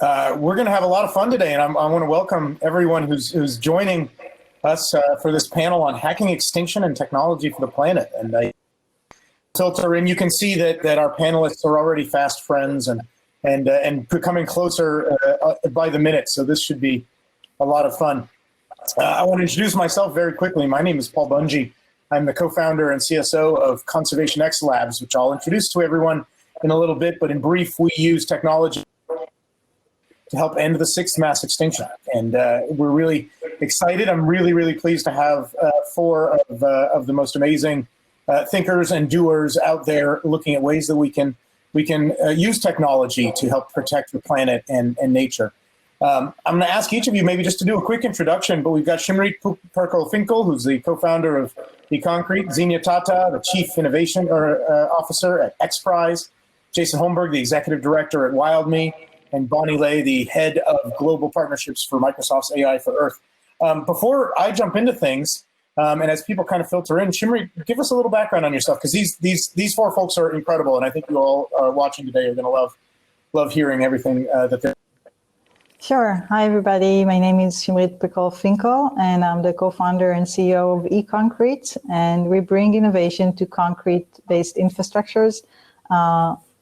We're going to have a lot of fun today, and I want to welcome everyone who's joining us for this panel on hacking extinction and technology for the planet. And I filter in, you can see that our panelists are already fast friends and becoming closer by the minute. So this should be a lot of fun. I want to introduce myself very quickly. My name is Paul Bungie. I'm the co-founder and CSO of Conservation X Labs, which I'll introduce to everyone in a little bit. But in brief, we use technology to help end the sixth mass extinction. And we're really excited. I'm really pleased to have four of the most amazing thinkers and doers out there looking at ways that we can use technology to help protect the planet and nature. I'm going to ask each of you maybe just to do a quick introduction, but we've got Shimrit Perkal-Finkel, who's the co-founder of eConcrete, Zenyatta, the Chief Innovation Officer at X Prize, Jason Holmberg, the Executive Director at WildMe, and Bonnie Lay, the Head of Global Partnerships for Microsoft's AI for Earth. Before I jump into things, and as people kind of filter in, Shimrit, give us a little background on yourself, because these four folks are incredible, and I think you all watching today are going to love hearing everything that they're. Sure. Hi, everybody. My name is Shimrit Perkal-Finkel, and I'm the co-founder and CEO of eConcrete, and we bring innovation to concrete-based infrastructures,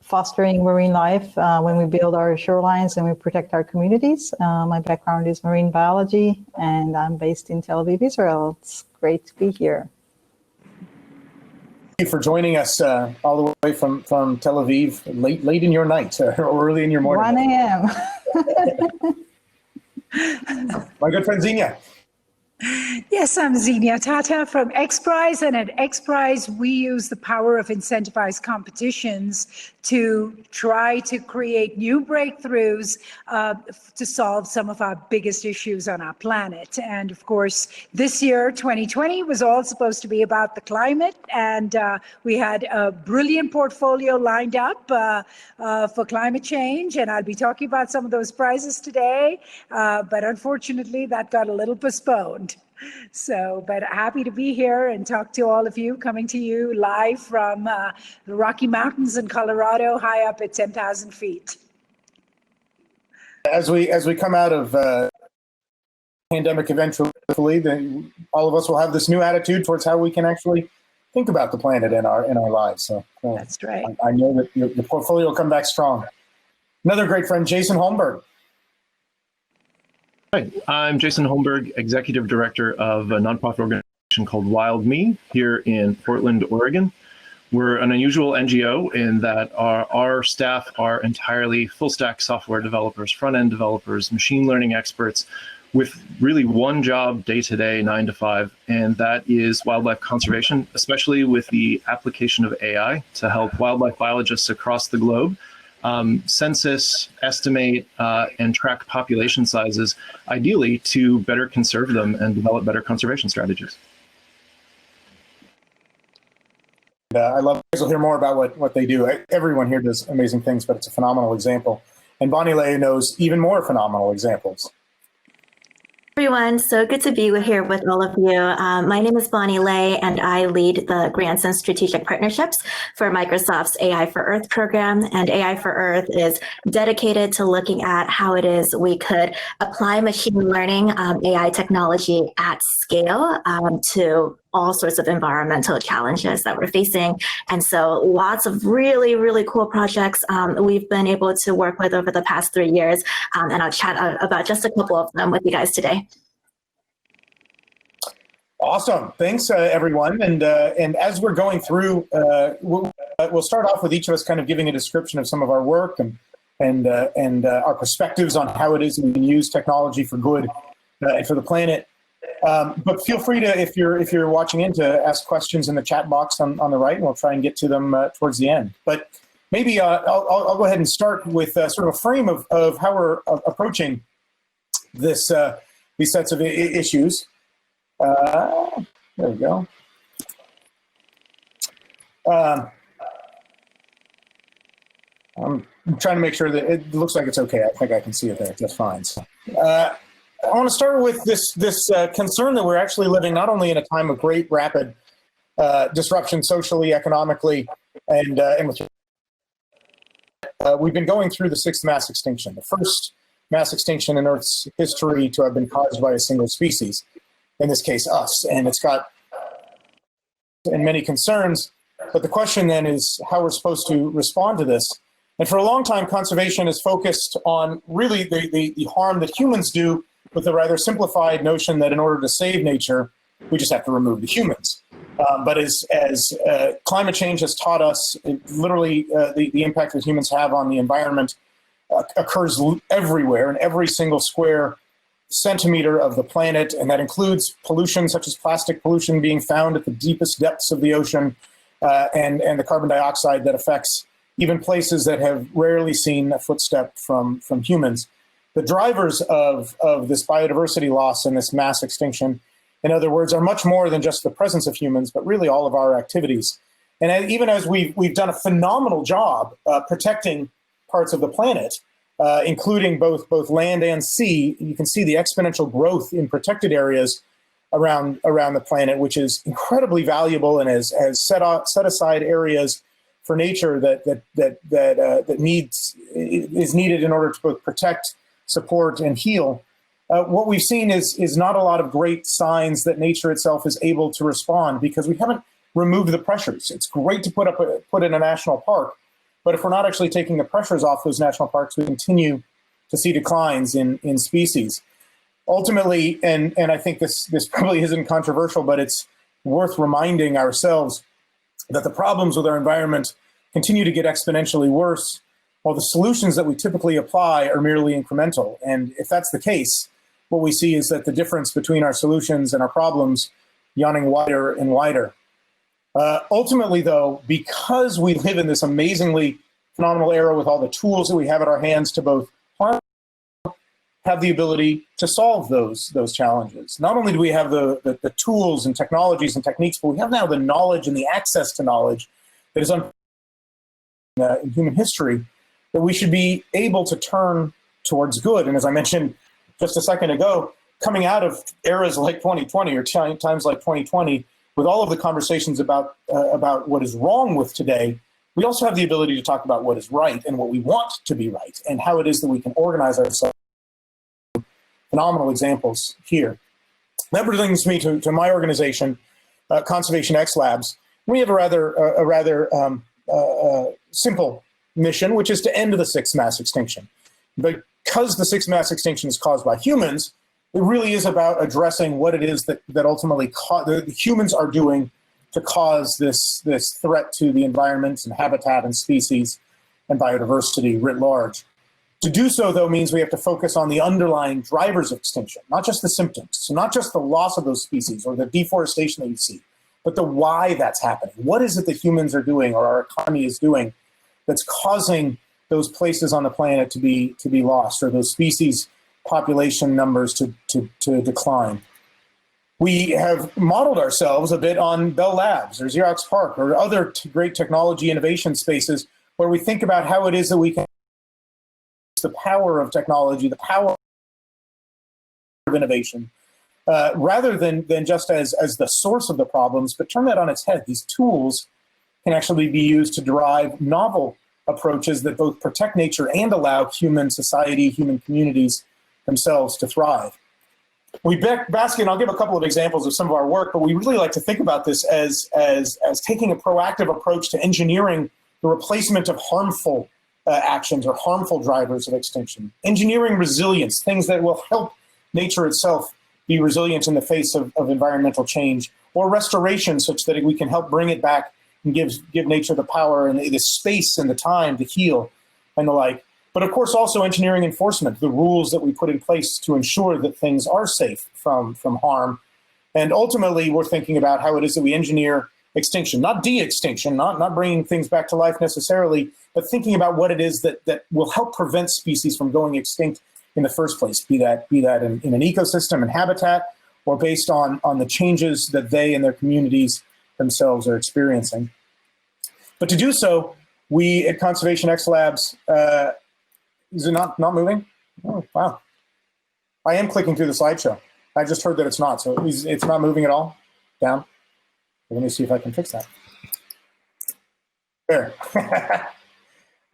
fostering marine life when we build our shorelines and we protect our communities. My background is marine biology, and I'm based in Tel Aviv, Israel. It's great to be here. Thank you for joining us all the way from Tel Aviv, late in your night or early in your morning. 1 a.m. My good friend Zenya. Yes, I'm Zenyatta from X Prize, and at X Prize, we use the power of incentivized competitions to try to create new breakthroughs to solve some of our biggest issues on our planet. And of course, this year, 2020, was all supposed to be about the climate, and we had a brilliant portfolio lined up for climate change, and I'll be talking about some of those prizes today, but unfortunately, that got a little postponed. So, but happy to be here and talk to all of you, coming to you live from the Rocky Mountains in Colorado, high up at 10,000 feet. As we come out of pandemic eventually, all of us will have this new attitude towards how we can actually think about the planet in our lives. So that's right. I know that your portfolio will come back strong. Another great friend, Jason Holmberg. Hi, I'm Jason Holmberg, Executive Director of a nonprofit organization called WildMe here in Portland, Oregon. We're an unusual NGO in that our staff are entirely full-stack software developers, front-end developers, machine learning experts, with really one job day-to-day, 9 to 5, and that is wildlife conservation, especially with the application of AI to help wildlife biologists across the globe census, estimate, and track population sizes, ideally to better conserve them and develop better conservation strategies. I love you guys will hear more about what they do. Everyone here does amazing things, but it's a phenomenal example. And Bonnie Lay knows even more phenomenal examples. Everyone, so good to be here with all of you. My name is Bonnie Lay, and I lead the grants and strategic partnerships for Microsoft's AI for Earth program. And AI for Earth is dedicated to looking at how it is we could apply machine learning AI technology at scale to all sorts of environmental challenges that we're facing. And so lots of really cool projects we've been able to work with over the past 3 years. And I'll chat about just a couple of them with you guys today. Awesome. Thanks, everyone. And as we're going through, we'll start off with each of us kind of giving a description of some of our work and our perspectives on how it is we can use technology for good and for the planet. But feel free to, if you're watching in, to ask questions in the chat box on the right, and we'll try and get to them towards the end. But maybe I'll go ahead and start with sort of a frame of how we're approaching these sets of issues. There we go. I'm trying to make sure that it looks like it's okay. I think I can see it there. That's fine. So, I want to start with this concern that we're actually living not only in a time of great rapid disruption socially, economically, and with we've been going through the sixth mass extinction. The first mass extinction in Earth's history to have been caused by a single species, in this case, us. And it's got many concerns. But the question then is how we're supposed to respond to this. And for a long time, conservation is focused on really the harm that humans do, with a rather simplified notion that in order to save nature, we just have to remove the humans. But as climate change has taught us, literally the impact that humans have on the environment occurs everywhere, in every single square centimeter of the planet, and that includes pollution such as plastic pollution being found at the deepest depths of the ocean, and the carbon dioxide that affects even places that have rarely seen a footstep from humans. The drivers of this biodiversity loss and this mass extinction, in other words, are much more than just the presence of humans, but really all of our activities. And even as we've done a phenomenal job protecting parts of the planet, including both land and sea, you can see the exponential growth in protected areas around the planet, which is incredibly valuable and has set aside areas for nature that is needed in order to both protect, support, and heal. What we've seen is not a lot of great signs that nature itself is able to respond, because we haven't removed the pressures. It's great to put in a national park, but if we're not actually taking the pressures off those national parks, we continue to see declines in species. Ultimately, and I think this probably isn't controversial, but it's worth reminding ourselves that the problems with our environment continue to get exponentially worse, while the solutions that we typically apply are merely incremental. And if that's the case, what we see is that the difference between our solutions and our problems yawning wider and wider. Ultimately, though, because we live in this amazingly phenomenal era with all the tools that we have at our hands to both harm, have the ability to solve those challenges. Not only do we have the tools and technologies and techniques, but we have now the knowledge and the access to knowledge that is in human history, that we should be able to turn towards good. And as I mentioned just a second ago, coming out of eras like 2020 or times like 2020, with all of the conversations about what is wrong with today, we also have the ability to talk about what is right and what we want to be right, and how it is that we can organize ourselves. Phenomenal examples here. That brings me to my organization, Conservation X Labs. We have a rather simple mission, which is to end the sixth mass extinction. Because the sixth mass extinction is caused by humans, it really is about addressing what it is that ultimately the humans are doing to cause this threat to the environment and habitat and species and biodiversity writ large. To do so, though, means we have to focus on the underlying drivers of extinction, not just the symptoms. So not just the loss of those species or the deforestation that you see, but the why that's happening. What is it that humans are doing or our economy is doing that's causing those places on the planet to be lost, or those species population numbers to decline? We have modeled ourselves a bit on Bell Labs or Xerox PARC or other great technology innovation spaces where we think about how it is that we can use the power of technology, the power of innovation, rather than just as the source of the problems, but turn that on its head. These tools can actually be used to derive novel approaches that both protect nature and allow human society, human communities themselves to thrive. We bask in, I'll give a couple of examples of some of our work, but we really like to think about this as taking a proactive approach to engineering the replacement of harmful actions or harmful drivers of extinction. Engineering resilience, things that will help nature itself be resilient in the face of environmental change, or restoration such that we can help bring it back and give nature the power and the space and the time to heal and the like. But of course, also engineering enforcement, the rules that we put in place to ensure that things are safe from harm. And ultimately, we're thinking about how it is that we engineer extinction, not de-extinction, not bringing things back to life necessarily, but thinking about what it is that will help prevent species from going extinct in the first place, be that in an ecosystem and habitat, or based on the changes that they and their communities themselves are experiencing. But to do so, we at Conservation X Labs, is it not moving? Oh, wow. I am clicking through the slideshow. I just heard that it's not, so it's not moving at all? Down? Let me see if I can fix that. There.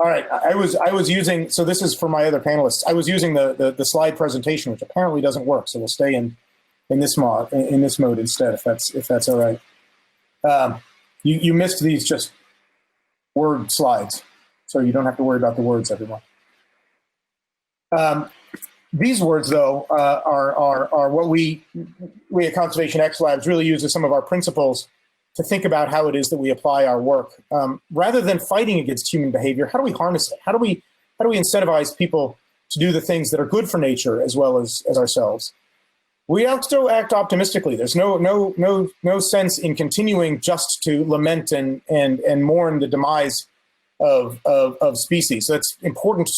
All right, I was using, so this is for my other panelists. I was using the slide presentation, which apparently doesn't work. So we'll stay in this mode instead, if that's all right. You missed these just word slides, so you don't have to worry about the words, everyone. These words, though, are what we at Conservation X Labs really use as some of our principles to think about how it is that we apply our work. Rather than fighting against human behavior, how do we harness it? How do we incentivize people to do the things that are good for nature as well as ourselves? We also act optimistically. There's no sense in continuing just to lament and mourn the demise of species. So that's important.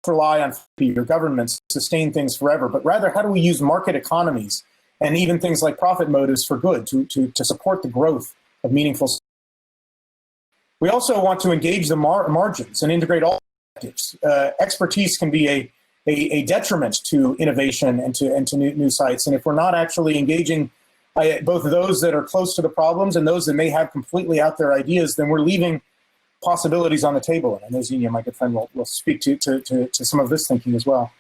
Rely on your governments to sustain things forever, but rather how do we use market economies and even things like profit motives for good to support the growth of meaningful. We also want to engage the margins and integrate all perspectives. Expertise can be a detriment to innovation and to new sites, and if we're not actually engaging both those that are close to the problems and those that may have completely out there ideas, then we're leaving possibilities on the table. And I know Zenia, my good friend, will speak to some of this thinking as well.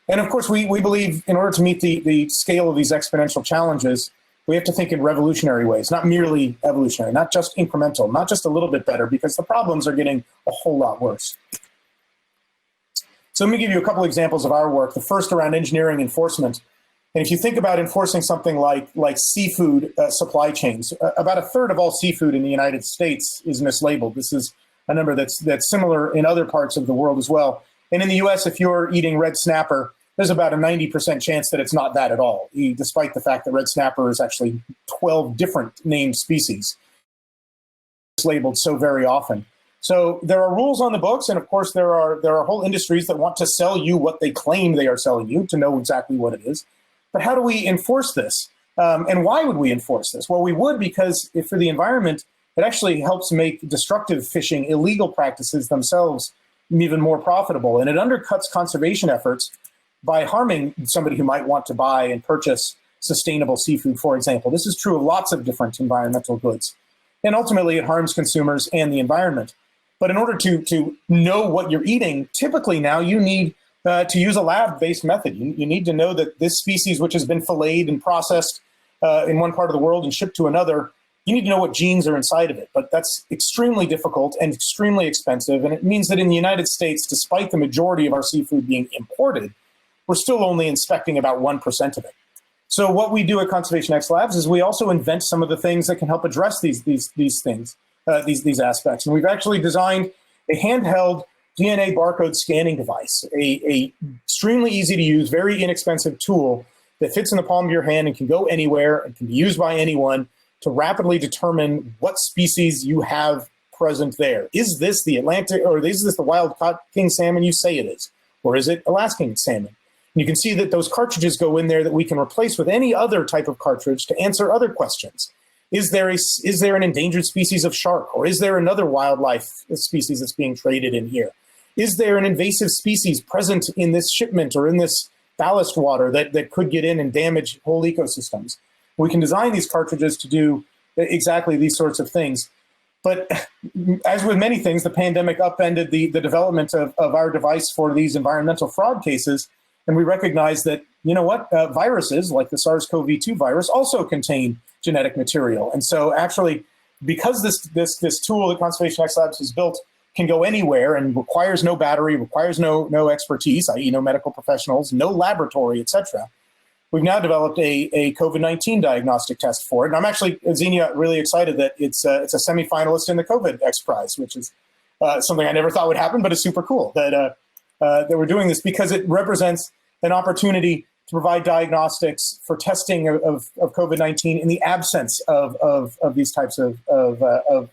And of course, we believe in order to meet the scale of these exponential challenges, we have to think in revolutionary ways, not merely evolutionary, not just incremental, not just a little bit better, because the problems are getting a whole lot worse. So let me give you a couple examples of our work. The first around engineering enforcement. And if you think about enforcing something like seafood supply chains, about a third of all seafood in the United States is mislabeled. This is a number that's similar in other parts of the world as well. And in the US, if you're eating red snapper, there's about a 90% chance that it's not that at all, despite the fact that red snapper is actually 12 different named species. It's labeled so very often. So there are rules on the books, and of course there are whole industries that want to sell you what they claim they are selling you to know exactly what it is. But how do we enforce this? And why would we enforce this? Well, we would because for the environment, it actually helps make destructive fishing, illegal practices themselves, even more profitable. And it undercuts conservation efforts by harming somebody who might want to buy and purchase sustainable seafood, for example. This is true of lots of different environmental goods. And ultimately, it harms consumers and the environment. But in order to know what you're eating, typically now you need to use a lab-based method. You need to know that this species, which has been filleted and processed in one part of the world and shipped to another, you need to know what genes are inside of it. But that's extremely difficult and extremely expensive. And it means that in the United States, despite the majority of our seafood being imported, we're still only inspecting about 1% of it. So what we do at Conservation X Labs is we also invent some of the things that can help address these things, these aspects. And we've actually designed a handheld DNA barcode scanning device, a extremely easy to use, very inexpensive tool that fits in the palm of your hand and can go anywhere and can be used by anyone to rapidly determine what species you have present there. Is this the Atlantic, or is this the wild-caught king salmon you say it is? Or is it Alaskan salmon? And you can see that those cartridges go in there that we can replace with any other type of cartridge to answer other questions. Is there an endangered species of shark? Or is there another wildlife species that's being traded in here? Is there an invasive species present in this shipment or in this ballast water that could get in and damage whole ecosystems? We can design these cartridges to do exactly these sorts of things. But as with many things, the pandemic upended the development of our device for these environmental fraud cases. And we recognize that, you know what, viruses like the SARS-CoV-2 virus also contain genetic material. And so actually, because this tool that Conservation X Labs has built can go anywhere and requires no battery, requires no expertise, i.e. no medical professionals, no laboratory, etc. We've now developed a COVID-19 diagnostic test for it. And I'm actually, Xenia, really excited that it's a semi-finalist in the COVID X Prize, which is something I never thought would happen, but it's super cool that we're doing this because it represents an opportunity to provide diagnostics for testing of COVID-19 in the absence of these types of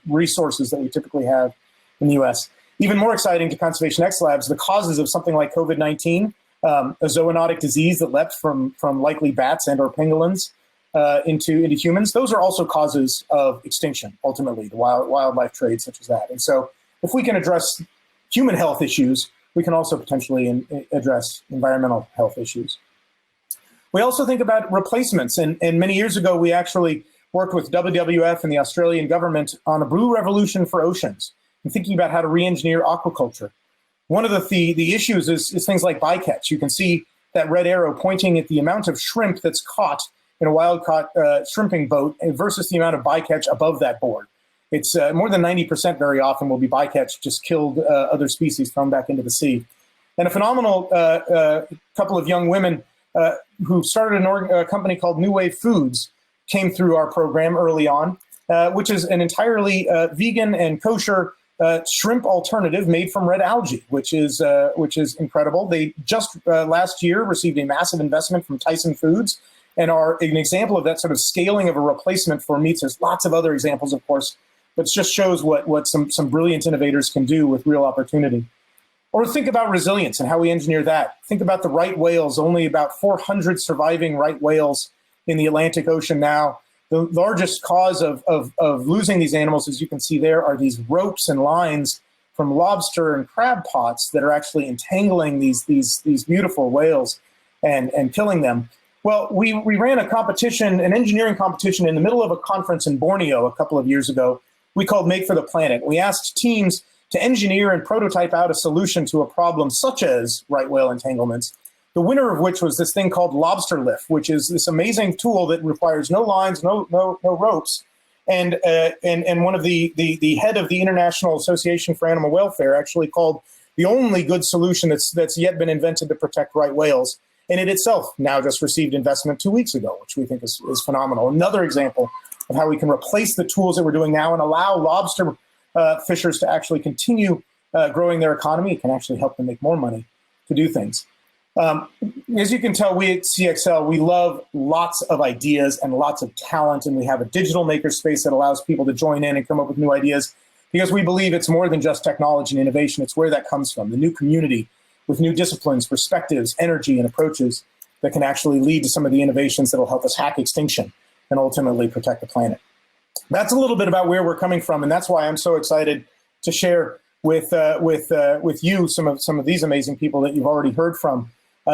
resources that we typically have in the U.S. Even more exciting to Conservation X Labs, the causes of something like COVID-19, a zoonotic disease that leapt from likely bats and or pangolins into humans, those are also causes of extinction, ultimately, the wildlife trade such as that. And so if we can address human health issues we can also potentially address environmental health issues. We also think about replacements. And many years ago, we actually worked with WWF and the Australian government on a blue revolution for oceans and thinking about how to re-engineer aquaculture. One of the issues is things like bycatch. You can see that red arrow pointing at the amount of shrimp that's caught in a wild-caught shrimping boat versus the amount of bycatch above that board. It's more than 90% very often will be bycatch, just killed other species thrown back into the sea. And a phenomenal couple of young women who started a company called New Wave Foods came through our program early on, which is an entirely vegan and kosher shrimp alternative made from red algae, which is incredible. They just last year received a massive investment from Tyson Foods and are an example of that sort of scaling of a replacement for meats. There's lots of other examples, of course, but it just shows what some brilliant innovators can do with real opportunity. Or think about resilience and how we engineer that. Think about the right whales, only about 400 surviving right whales in the Atlantic Ocean now. The largest cause of losing these animals, as you can see there, are these ropes and lines from lobster and crab pots that are actually entangling these beautiful whales and killing them. Well, we ran a competition, an engineering competition in the middle of a conference in Borneo a couple of years ago. We called Make for the Planet. We asked teams to engineer and prototype out a solution to a problem such as right whale entanglements, the winner of which was this thing called Lobster Lift, which is this amazing tool that requires no lines, no ropes. And one of the head of the International Association for Animal Welfare actually called the only good solution that's yet been invented to protect right whales. And it itself now just received investment 2 weeks ago, which we think is phenomenal. Another example of how we can replace the tools that we're doing now and allow lobster fishers to actually continue growing their economy. It can actually help them make more money to do things. As you can tell, we at CXL, we love lots of ideas and lots of talent, and we have a digital makerspace that allows people to join in and come up with new ideas because we believe it's more than just technology and innovation. It's where that comes from, the new community with new disciplines, perspectives, energy, and approaches that can actually lead to some of the innovations that will help us hack extinction and ultimately protect the planet. That's a little bit about where we're coming from, and that's why I'm so excited to share with you some of these amazing people that you've already heard from.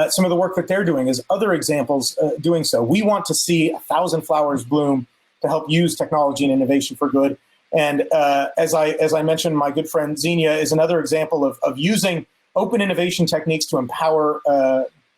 Some of the work that they're doing is other examples doing so. We want to see 1,000 flowers bloom to help use technology and innovation for good. And as I mentioned, my good friend Xenia is another example of using open innovation techniques to empower,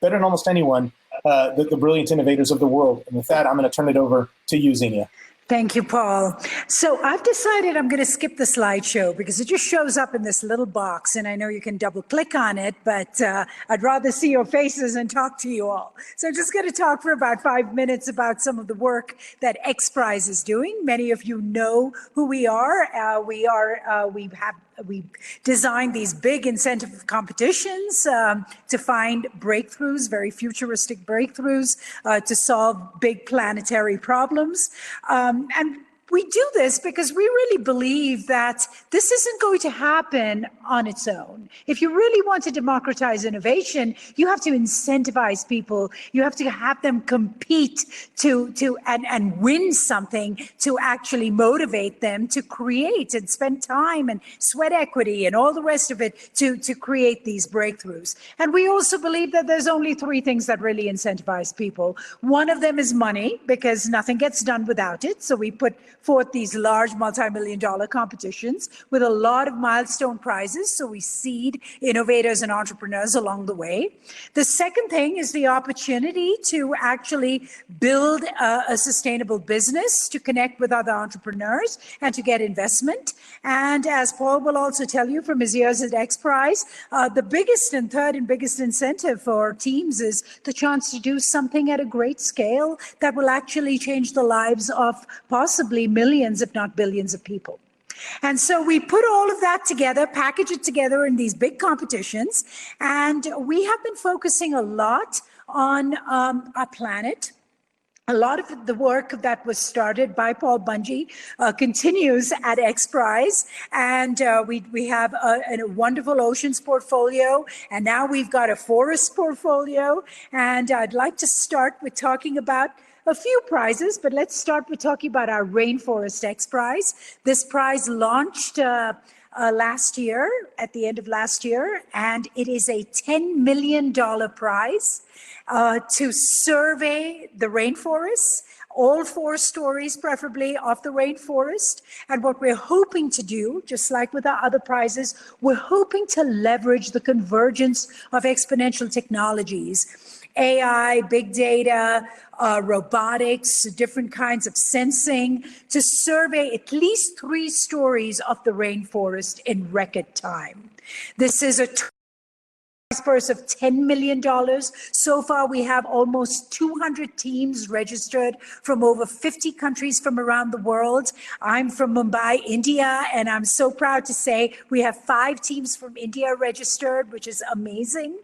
better than almost anyone, the brilliant innovators of the world. And with that, I'm going to turn it over to you, Xenia. Thank you, Paul. So I've decided I'm going to skip the slideshow because it just shows up in this little box, and I know you can double click on it, but I'd rather see your faces and talk to you all. So I'm just going to talk for about 5 minutes about some of the work that X Prize is doing. Many of you know who we are. We designed these big incentive competitions to find breakthroughs, very futuristic breakthroughs to solve big planetary problems. And we do this because we really believe that this isn't going to happen on its own. If you really want to democratize innovation, you have to incentivize people. You have to have them compete and win something to actually motivate them to create and spend time and sweat equity and all the rest of it to create these breakthroughs. And we also believe that there's only 3 things that really incentivize people. One of them is money, because nothing gets done without it. So we put forth these large multi-million-dollar competitions with a lot of milestone prizes, so we seed innovators and entrepreneurs along the way. The second thing is the opportunity to actually build a sustainable business, to connect with other entrepreneurs and to get investment. And as Paul will also tell you from his years at X Prize, the biggest and third and biggest incentive for teams is the chance to do something at a great scale that will actually change the lives of possibly millions, if not billions of people. And so we put all of that together, package it together in these big competitions. And we have been focusing a lot on our planet. A lot of the work that was started by Paul Bungie continues at X Prize, and we have a wonderful oceans portfolio, and now we've got a forest portfolio. And I'd like to start with talking about a few prizes, but let's start with talking about our Rainforest X Prize. This prize launched last year, at the end of last year, and it is a $10 million prize to survey the rainforests, all 4 stories preferably of the rainforest. And what we're hoping to do, just like with our other prizes, we're hoping to leverage the convergence of exponential technologies, AI, big data, robotics, different kinds of sensing, to survey at least 3 stories of the rainforest in record time. This is a purse of $10 million. So far, we have almost 200 teams registered from over 50 countries from around the world. I'm from Mumbai, India, and I'm so proud to say we have 5 teams from India registered, which is amazing.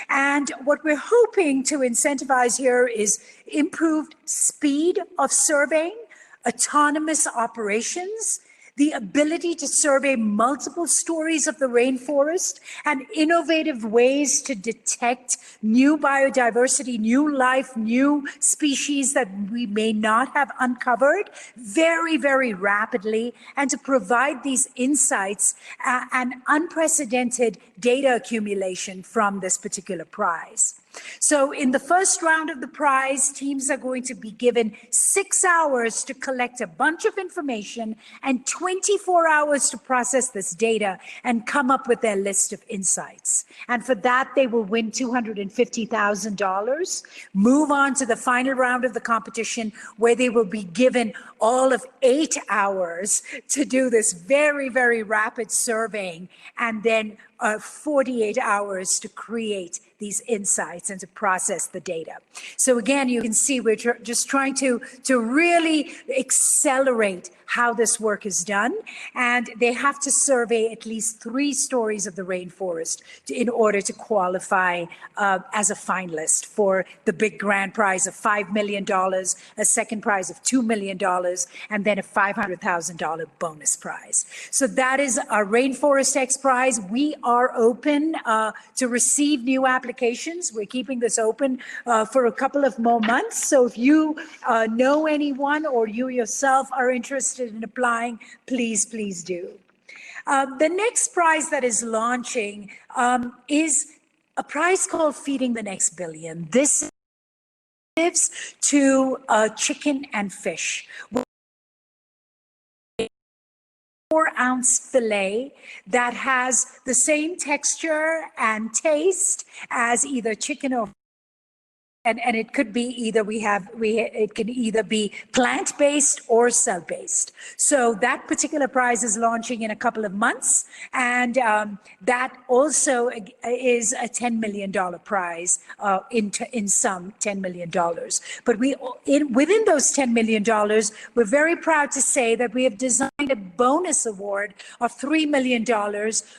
And what we're hoping to incentivize here is improved speed of surveying, autonomous operations, the ability to survey multiple stories of the rainforest, and innovative ways to detect new biodiversity, new life, new species that we may not have uncovered very, very rapidly, and to provide these insights and unprecedented data accumulation from this particular prize. So in the first round of the prize, teams are going to be given 6 hours to collect a bunch of information and 24 hours to process this data and come up with their list of insights. And for that, they will win $250,000, move on to the final round of the competition, where they will be given all of 8 hours to do this very, very rapid surveying, and then 48 hours to create these insights and to process the data. So again, you can see we're just trying to really accelerate how this work is done. And they have to survey at least 3 stories of the rainforest in order to qualify as a finalist for the big grand prize of $5 million, a second prize of $2 million, and then a $500,000 bonus prize. So that is our Rainforest X Prize. We are open to receive new applications. We're keeping this open for a couple of more months. So if you know anyone or you yourself are interested in applying, please do. The next prize that is launching is a prize called Feeding the Next Billion. This gives to chicken and fish. 4-ounce fillet that has the same texture and taste as either chicken or and it could be either it can either be plant-based or cell-based. So that particular prize is launching in a couple of months, and that also is a $10 million prize in sum, $10 million. But within those $10 million, we're very proud to say that we have designed a bonus award of $3 million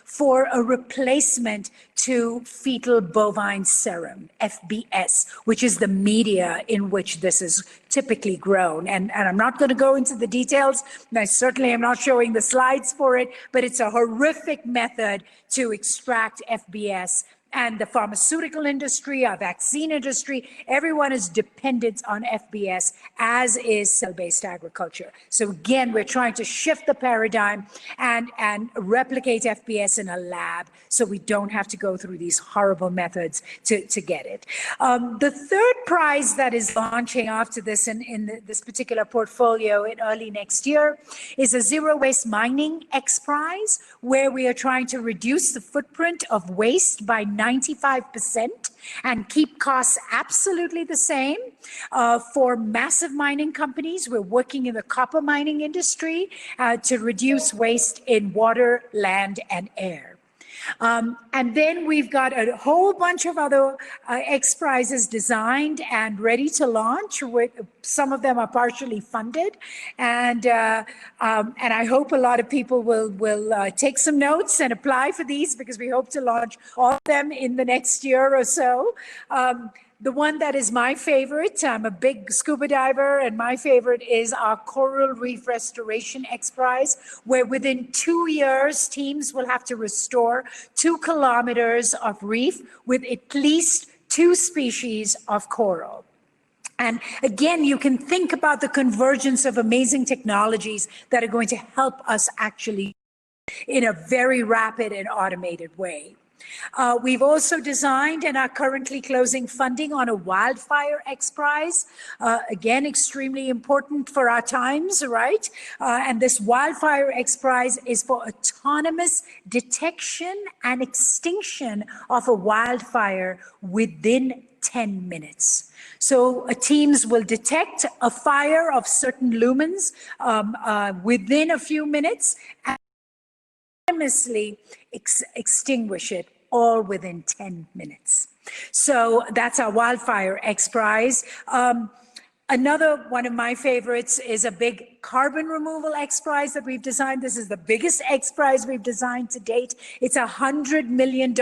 for a replacement to fetal bovine serum, FBS, which is the media in which this is typically grown. And I'm not going to go into the details, and I certainly am not showing the slides for it, but it's a horrific method to extract FBS. And the pharmaceutical industry, our vaccine industry, everyone is dependent on FBS, as is cell-based agriculture. So again, we're trying to shift the paradigm and replicate FBS in a lab so we don't have to go through these horrible methods to get it. The third prize that is launching after this in this particular portfolio in early next year is a Zero Waste Mining X Prize, where we are trying to reduce the footprint of waste by 95% and keep costs absolutely the same for massive mining companies. We're working in the copper mining industry to reduce waste in water, land, and air. And then we've got a whole bunch of other X Prizes designed and ready to launch. Some of them are partially funded, and I hope a lot of people will take some notes and apply for these, because we hope to launch all of them in the next year or so. The one that is my favorite, I'm a big scuba diver, and my favorite is our Coral Reef Restoration X Prize, where within 2 years, teams will have to restore 2 kilometers of reef with at least 2 species of coral. And again, you can think about the convergence of amazing technologies that are going to help us actually in a very rapid and automated way. We've also designed and are currently closing funding on a Wildfire X Prize. Again, extremely important for our times, right? And this Wildfire X Prize is for autonomous detection and extinction of a wildfire within 10 minutes. So teams will detect a fire of certain lumens within a few minutes and autonomously extinguish it all within 10 minutes. So that's our Wildfire X Prize. Another one of my favorites is a big carbon removal X Prize that we've designed. This is the biggest X Prize we've designed to date. It's $100 million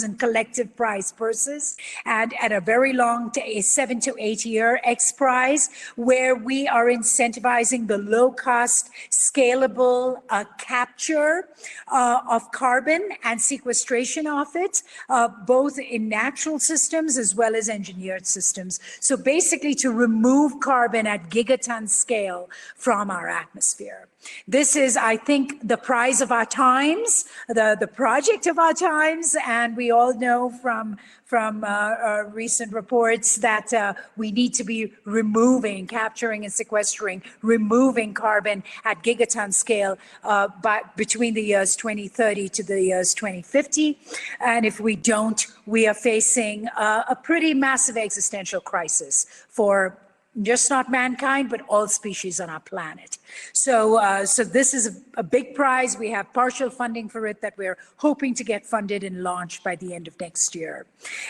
in collective prize purses, and at a very long, a 7 to 8 year X Prize, where we are incentivizing the low cost, scalable capture of carbon and sequestration of it, both in natural systems as well as engineered systems. So basically to remove carbon at gigaton scale from our atmosphere. This is, I think, the prize of our times, the project of our times, and we all know from recent reports that we need to be capturing and sequestering, removing carbon at gigaton scale between the years 2030 to the years 2050. And if we don't, we are facing a pretty massive existential crisis for just not mankind, but all species on our planet. So this is a big prize. We have partial funding for it that we're hoping to get funded and launched by the end of next year.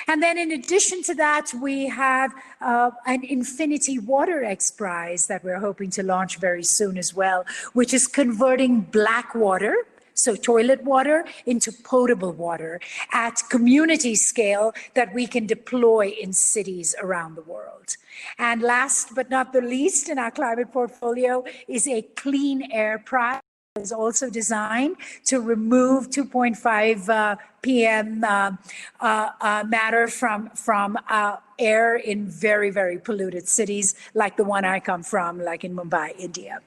And then in addition to that, we have an Infinity Water X Prize that we're hoping to launch very soon as well, which is converting black water, so toilet water, into potable water at community scale that we can deploy in cities around the world. And last but not the least in our climate portfolio is a Clean Air Prize. Is also designed to remove 2.5 PM matter from air in very, very polluted cities like the one I come from, like in Mumbai, India.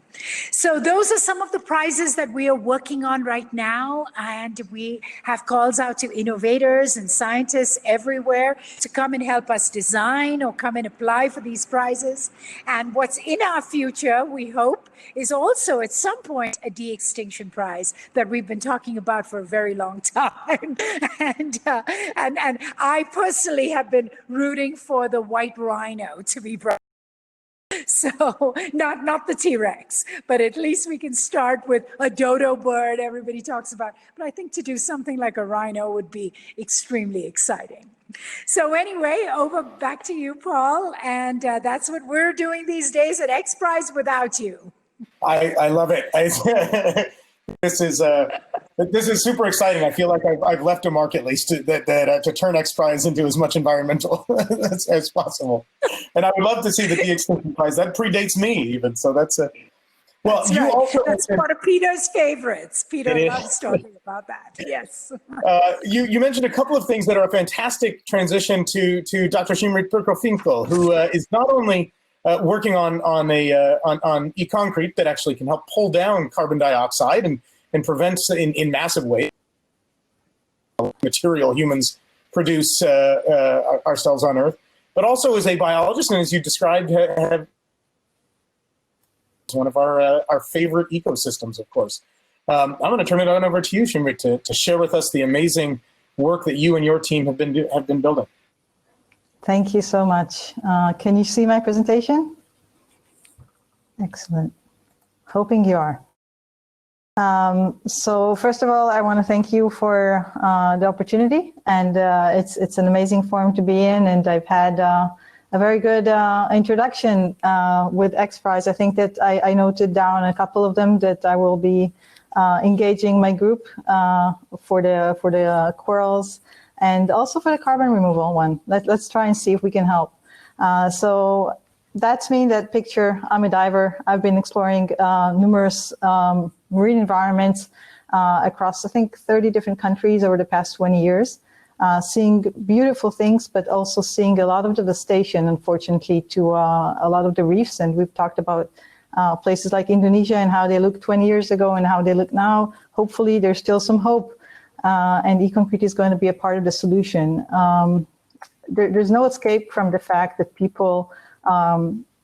So those are some of the prizes that we are working on right now, and we have calls out to innovators and scientists everywhere to come and help us design or come and apply for these prizes. And what's in our future, we hope, is also at some point a de-extinction prize that we've been talking about for a very long time. And I personally have been rooting for the white rhino to be brought. So not the T-Rex, but at least we can start with a dodo bird everybody talks about. But I think to do something like a rhino would be extremely exciting. So anyway, back to you, Paul. And that's what we're doing these days at X Prize without you. I love it. This is super exciting. I feel like I've left a mark at least to turn X Prize into as much environmental as possible. And I would love to see the de-extinction prize. That predates me even. So that's well. That's you right. also that's one of Peter's favorites. Peter loves talking about that. Yes. You mentioned a couple of things that are a fantastic transition to Dr. Shimrit Pirkko-Finkel, who is not only working on e-concrete that actually can help pull down carbon dioxide and prevents in massive ways material humans produce ourselves on Earth, but also is a biologist, and as you described, have one of our favorite ecosystems, of course. I'm going to turn it on over to you, Shimrit, to share with us the amazing work that you and your team have been building. Thank you so much. Can you see my presentation? Excellent. Hoping you are. So first of all, I want to thank you for the opportunity, and it's an amazing forum to be in, and I've had a very good introduction with X Prize. I think that I noted down a couple of them that I will be engaging my group for the corals, and also for the carbon removal one. Let's try and see if we can help. So that's me, that picture. I'm a diver. I've been exploring numerous marine environments across, I think, 30 different countries over the past 20 years, seeing beautiful things, but also seeing a lot of devastation, unfortunately, to a lot of the reefs. And we've talked about places like Indonesia and how they looked 20 years ago and how they look now. Hopefully there's still some hope, and e-concrete is going to be a part of the solution. There's no escape from the fact that people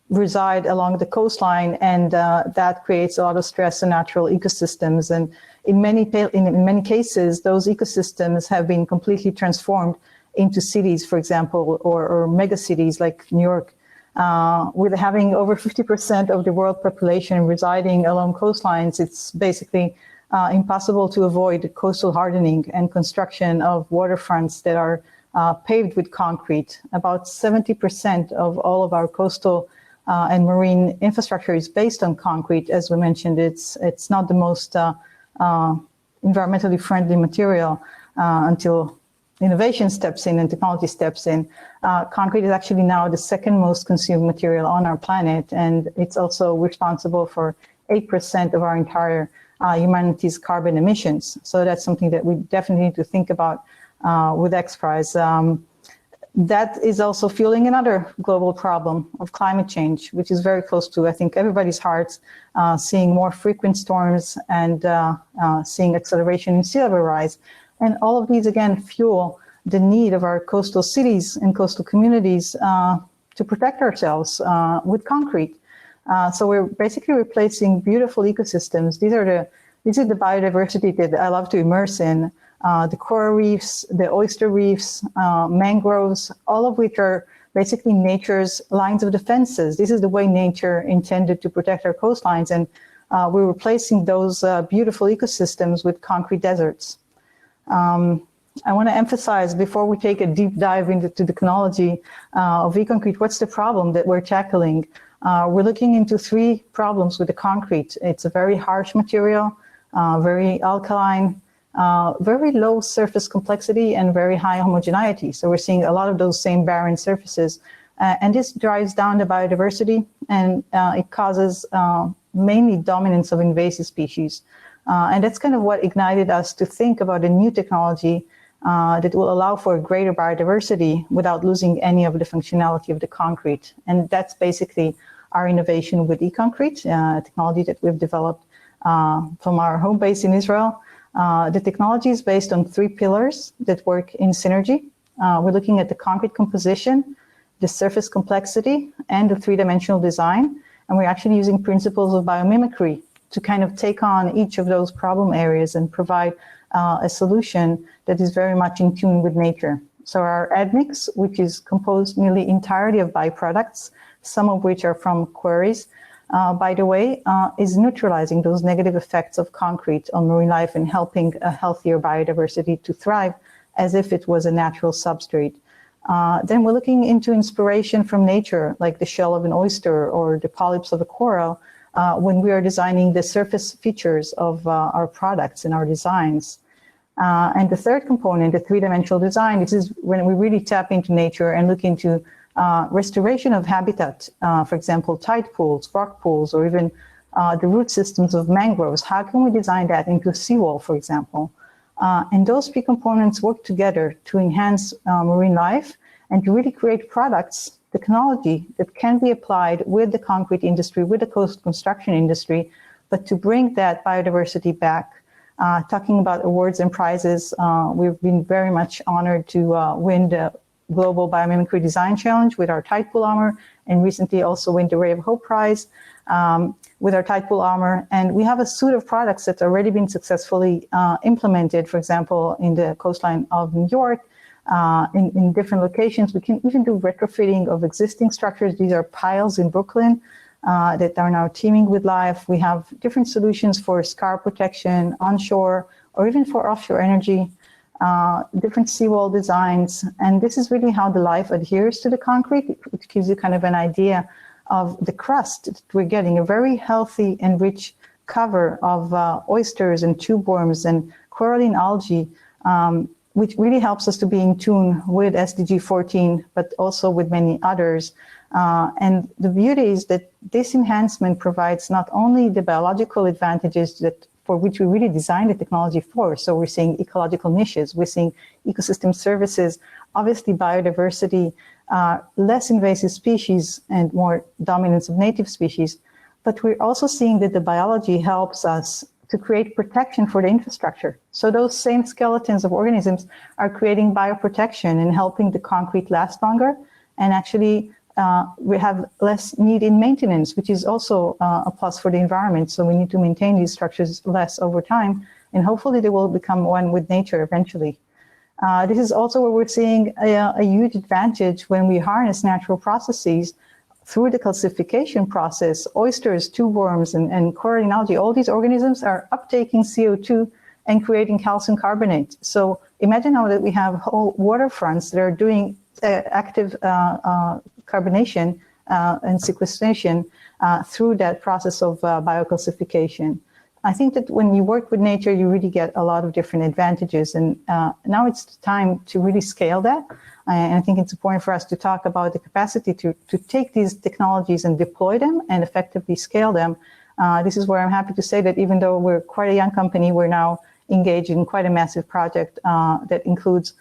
reside along the coastline, and that creates a lot of stress on natural ecosystems. And in many cases, those ecosystems have been completely transformed into cities, for example, or mega cities like New York. With having over 50% of the world population residing along coastlines, it's basically impossible to avoid coastal hardening and construction of waterfronts that are paved with concrete. About 70% of all of our coastal and marine infrastructure is based on concrete. As we mentioned, it's not the most environmentally friendly material until innovation steps in and technology steps in. Concrete is actually now the second most consumed material on our planet, and it's also responsible for 8% of our entire humanity's carbon emissions. So that's something that we definitely need to think about with X Prize. That is also fueling another global problem of climate change, which is very close to, I think, everybody's hearts, seeing more frequent storms and seeing acceleration in sea level rise. And all of these, again, fuel the need of our coastal cities and coastal communities to protect ourselves with concrete. So we're basically replacing beautiful ecosystems. This is the biodiversity that I love to immerse in. The coral reefs, the oyster reefs, mangroves, all of which are basically nature's lines of defenses. This is the way nature intended to protect our coastlines. And we're replacing those beautiful ecosystems with concrete deserts. I want to emphasize, before we take a deep dive into the technology of e-concrete, what's the problem that we're tackling? We're looking into three problems with the concrete. It's a very harsh material, very alkaline, very low surface complexity, and very high homogeneity. So we're seeing a lot of those same barren surfaces. And this drives down the biodiversity, and it causes mainly dominance of invasive species. And that's kind of what ignited us to think about a new technology that will allow for greater biodiversity without losing any of the functionality of the concrete. And that's basically our innovation with e-concrete, a technology that we've developed from our home base in Israel. The technology is based on three pillars that work in synergy. We're looking at the concrete composition, the surface complexity, and the three-dimensional design. And we're actually using principles of biomimicry to kind of take on each of those problem areas and provide a solution that is very much in tune with nature. So our admix, which is composed nearly entirely of byproducts, some of which are from quarries, by the way, is neutralizing those negative effects of concrete on marine life and helping a healthier biodiversity to thrive as if it was a natural substrate. Then we're looking into inspiration from nature, like the shell of an oyster or the polyps of a coral, when we are designing the surface features of our products and our designs. And the third component, the three-dimensional design, this is when we really tap into nature and look into restoration of habitat, for example, tide pools, rock pools, or even the root systems of mangroves. How can we design that into a seawall, for example? And those three components work together to enhance marine life and to really create products, technology that can be applied with the concrete industry, with the coast construction industry, but to bring that biodiversity back. Talking about awards and prizes, we've been very much honored to win the Global Biomimicry Design Challenge with our tide pool armor, and recently also win the Ray of Hope Prize with our tide pool armor. And we have a suite of products that's already been successfully implemented, for example, in the coastline of New York, in different locations. We can even do retrofitting of existing structures. These are piles in Brooklyn that are now teeming with life. We have different solutions for scar protection onshore or even for offshore energy, different seawall designs. And this is really how the life adheres to the concrete, which gives you kind of an idea of the crust that we're getting, a very healthy and rich cover of oysters and tube worms and coralline algae, which really helps us to be in tune with SDG 14, but also with many others. And the beauty is that this enhancement provides not only the biological advantages that for which we really designed the technology for. So we're seeing ecological niches, we're seeing ecosystem services, obviously biodiversity, less invasive species and more dominance of native species. but we're also seeing that the biology helps us to create protection for the infrastructure. So those same skeletons of organisms are creating bioprotection and helping the concrete last longer. And actually, we have less need in maintenance, which is also a plus for the environment. So we need to maintain these structures less over time, and hopefully they will become one with nature eventually. This is also where we're seeing a huge advantage when we harness natural processes through the calcification process. Oysters, tube worms, and coralline algae, all these organisms are uptaking CO2 and creating calcium carbonate. So imagine now that we have whole waterfronts that are doing active carbonation and sequestration through that process of biocalcification. I think that when you work with nature, you really get a lot of different advantages. And now it's time to really scale that. And I think it's important for us to talk about the capacity to take these technologies and deploy them and effectively scale them. This is where I'm happy to say that even though we're quite a young company, we're now engaged in quite a massive project that includes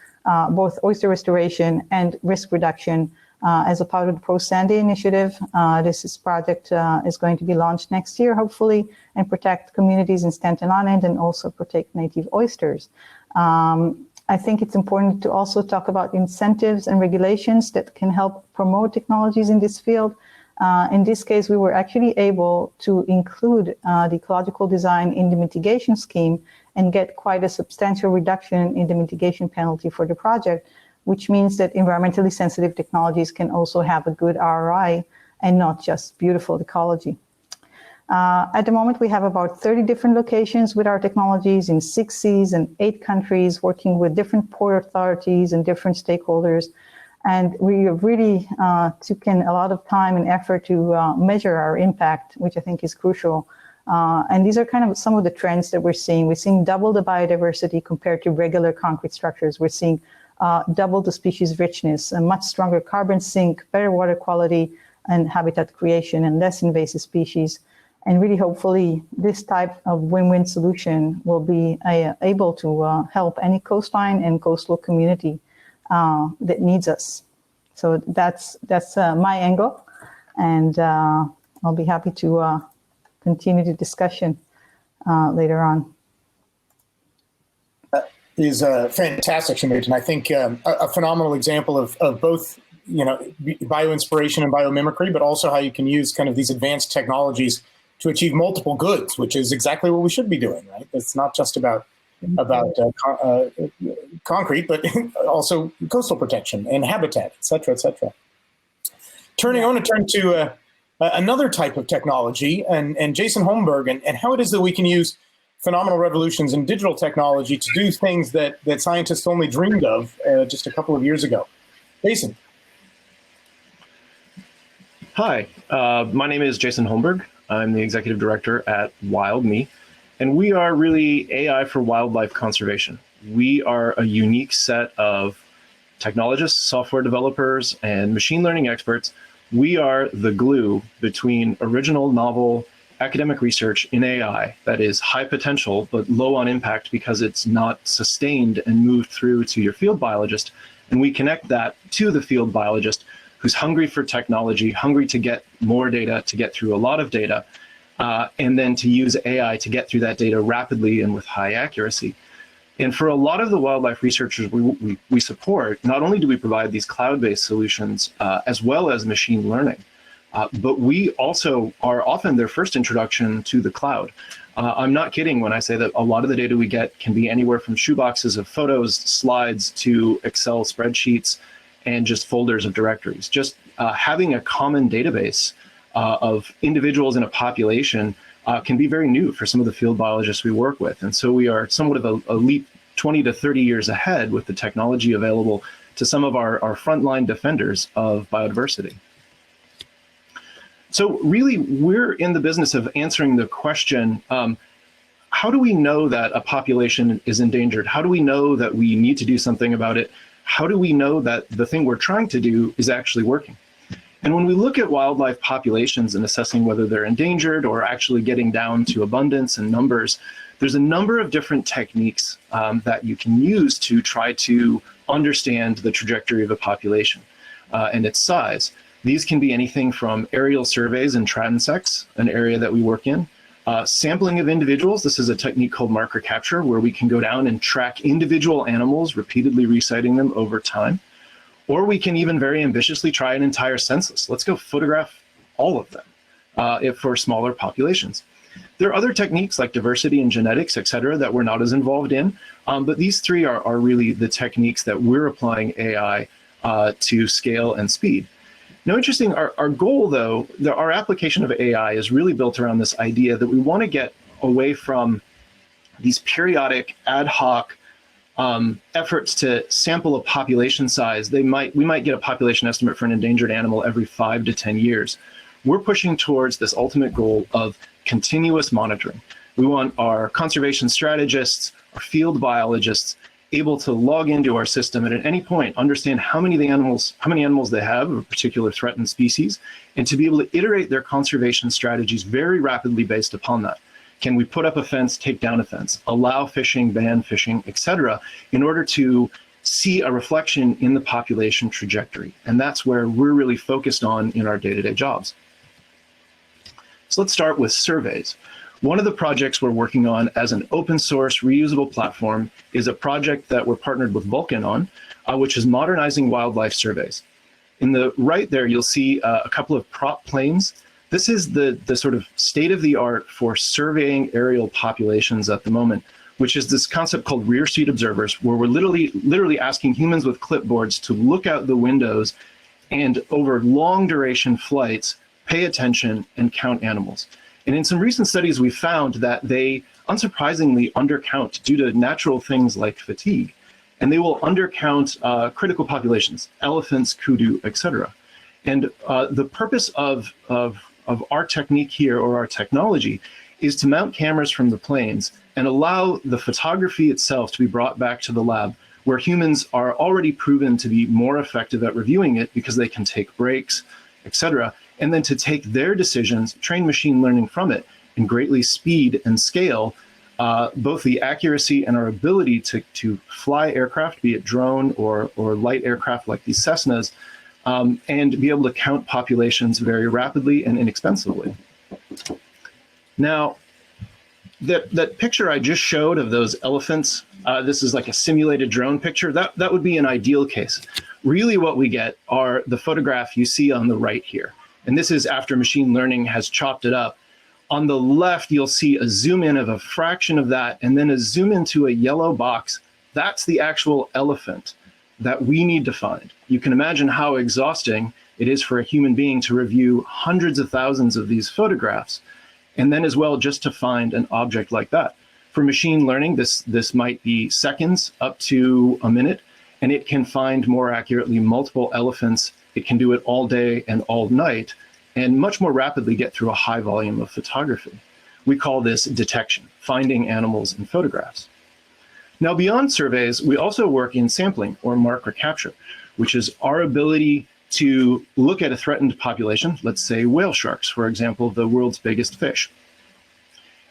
both oyster restoration and risk reduction as a part of the Pro Sandy initiative. This project is going to be launched next year, hopefully, and protect communities in Staten Island and also protect native oysters. I think it's important to also talk about incentives and regulations that can help promote technologies in this field. In this case, we were actually able to include the ecological design in the mitigation scheme and get quite a substantial reduction in the mitigation penalty for the project, which means that environmentally sensitive technologies can also have a good ROI and not just beautiful ecology. At the moment, we have about 30 different locations with our technologies in 6 seas and 8 countries, working with different port authorities and different stakeholders. And we have really taken a lot of time and effort to measure our impact, which I think is crucial. And these are kind of some of the trends that we're seeing. We're seeing double the biodiversity compared to regular concrete structures. We're seeing double the species richness, a much stronger carbon sink, better water quality and habitat creation, and less invasive species. And really, hopefully, this type of win-win solution will be able to help any coastline and coastal community that needs us. So that's my angle, and I'll be happy to continue the discussion later on. Is fantastic, Shamit, and I think a phenomenal example of both, bioinspiration and biomimicry, but also how you can use kind of these advanced technologies to achieve multiple goods, which is exactly what we should be doing, right? It's not just about concrete, but also coastal protection and habitat, et cetera, et cetera. I want to turn to another type of technology, and Jason Holmberg, and how it is that we can use phenomenal revolutions in digital technology to do things that scientists only dreamed of just a couple of years ago. Jason. Hi, my name is Jason Holmberg. I'm the executive director at WildMe, and we are really AI for wildlife conservation. We are a unique set of technologists, software developers, and machine learning experts. We are the glue between original, novel, academic research in AI that is high potential but low on impact because it's not sustained and moved through to your field biologist. And we connect that to the field biologist who's hungry for technology, hungry to get more data, to get through a lot of data, and then to use AI to get through that data rapidly and with high accuracy. And for a lot of the wildlife researchers we support, not only do we provide these cloud-based solutions as well as machine learning, but we also are often their first introduction to the cloud. I'm not kidding when I say that a lot of the data we get can be anywhere from shoeboxes of photos, slides, to Excel spreadsheets, and just folders of directories. Just having a common database of individuals in a population can be very new for some of the field biologists we work with. And so we are somewhat of a leap 20 to 30 years ahead with the technology available to some of our frontline defenders of biodiversity. So really, we're in the business of answering the question, how do we know that a population is endangered? How do we know that we need to do something about it? How do we know that the thing we're trying to do is actually working? And when we look at wildlife populations and assessing whether they're endangered or actually getting down to abundance and numbers, there's a number of different techniques that you can use to try to understand the trajectory of a population and its size. These can be anything from aerial surveys and trout insects, an area that we work in, sampling of individuals. This is a technique called marker capture, where we can go down and track individual animals, repeatedly resighting them over time. Or we can even very ambitiously try an entire census. Let's go photograph all of them for smaller populations. There are other techniques like diversity and genetics, et cetera, that we're not as involved in. But these three are really the techniques that we're applying AI to scale and speed. Now, interesting, our goal, though, our application of AI is really built around this idea that we want to get away from these periodic ad hoc efforts to sample a population size. We might get a population estimate for an endangered animal every 5 to 10 years. We're pushing towards this ultimate goal of continuous monitoring. We want our conservation strategists, our field biologists, able to log into our system and at any point understand how many animals they have of a particular threatened species, and to be able to iterate their conservation strategies very rapidly based upon that. Can we put up a fence, take down a fence, allow fishing, ban fishing, etc., in order to see a reflection in the population trajectory? And that's where we're really focused on in our day-to-day jobs. So let's start with surveys. One of the projects we're working on as an open source reusable platform is a project that we're partnered with Vulcan on, which is modernizing wildlife surveys. In the right there, you'll see a couple of prop planes. This is the sort of state of the art for surveying aerial populations at the moment, which is this concept called rear seat observers, where we're literally asking humans with clipboards to look out the windows and over long duration flights, pay attention and count animals. And in some recent studies, we found that they unsurprisingly undercount due to natural things like fatigue. And they will undercount critical populations, elephants, kudu, etc. And the purpose of our technique here, or our technology, is to mount cameras from the planes and allow the photography itself to be brought back to the lab, where humans are already proven to be more effective at reviewing it because they can take breaks, etc., and then to take their decisions, train machine learning from it, and greatly speed and scale both the accuracy and our ability to fly aircraft, be it drone or light aircraft like these Cessnas, and be able to count populations very rapidly and inexpensively. Now, that picture I just showed of those elephants, this is like a simulated drone picture, that would be an ideal case. Really what we get are the photograph you see on the right here. And this is after machine learning has chopped it up. On the left, you'll see a zoom in of a fraction of that, and then a zoom into a yellow box. That's the actual elephant that we need to find. You can imagine how exhausting it is for a human being to review hundreds of thousands of these photographs, and then as well just to find an object like that. For machine learning, this might be seconds up to a minute, and it can find more accurately multiple elephants. It can do it all day and all night, and much more rapidly get through a high volume of photography. We call this detection, finding animals in photographs. Now, beyond surveys, we also work in sampling, or marker capture, which is our ability to look at a threatened population, let's say whale sharks, for example, the world's biggest fish,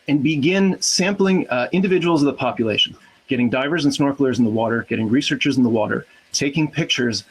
and begin sampling individuals of the population, getting divers and snorkelers in the water, getting researchers in the water, taking pictures